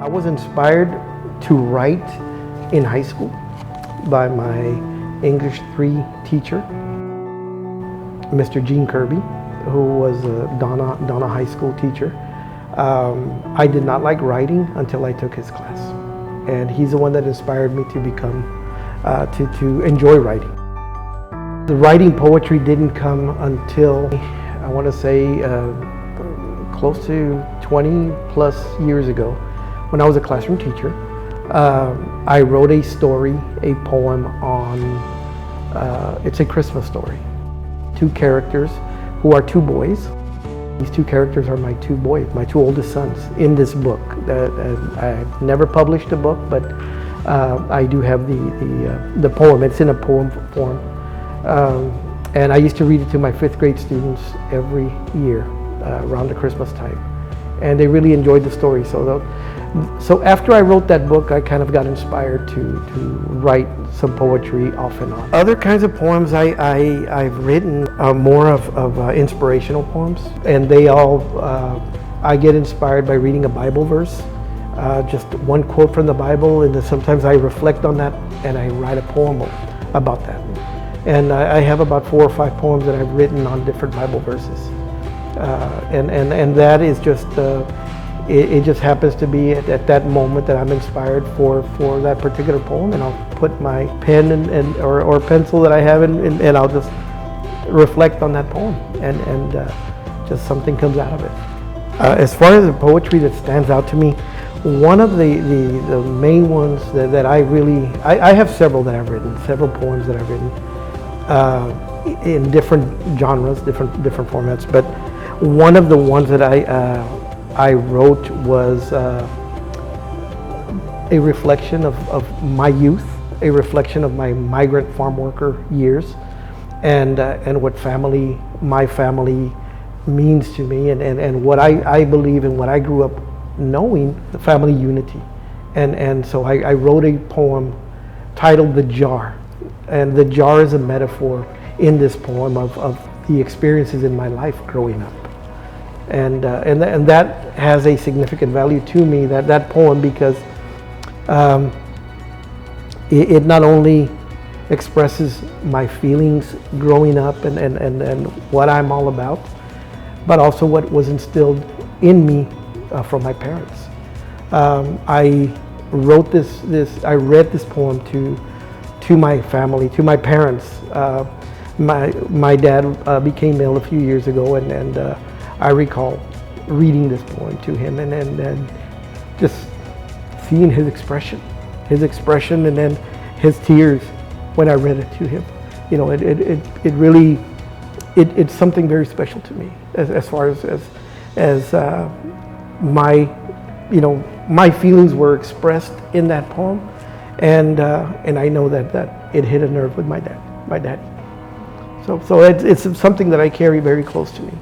I was inspired to write in high school by my English 3 teacher, Mr. Gene Kirby, who was a Donna High School teacher. I did not like writing until I took his class, and he's the one that inspired me to become, to enjoy writing. The writing poetry didn't come until, I want to say, close to 20 plus years ago, when I was a classroom teacher. I wrote a story, a poem on, it's a Christmas story. 2 characters who are 2 boys. These 2 characters are my 2 boys, my 2 oldest sons in this book. I've never published a book, but I do have the poem. It's in a poem form. And I used to read it to my 5th grade students every year around the Christmas time. And they really enjoyed the story. So after I wrote that book, I kind of got inspired to write some poetry off and on. Other kinds of poems I've written are more of inspirational poems, and they all, I get inspired by reading a Bible verse, just one quote from the Bible, and then sometimes I reflect on that and I write a poem about that. And I have about 4 or 5 poems that I've written on different Bible verses. And that is just, it just happens to be at that moment that I'm inspired for that particular poem, and I'll put my pen or pencil that I have and I'll just reflect on that poem, and just something comes out of it. As far as the poetry that stands out to me, one of the main ones that I really, I have several that I've written, several poems that I've written in different genres, different formats, but one of the ones that I wrote was a reflection of my youth, a reflection of my migrant farm worker years, and what my family means to me, and what I believe and what I grew up knowing, the family unity. And so I wrote a poem titled "The Jar," and the jar is a metaphor in this poem of the experiences in my life growing up. And that has a significant value to me, that poem, because it not only expresses my feelings growing up and what I'm all about, but also what was instilled in me from my parents. I wrote I read this poem to my family, to my parents. My dad became ill a few years ago, and I recall reading this poem to him and just seeing his expression, and then his tears when I read it to him. You know, it really, it's something very special to me as far as my, you know, my feelings were expressed in that poem, and I know that it hit a nerve with my daddy. So it's something that I carry very close to me.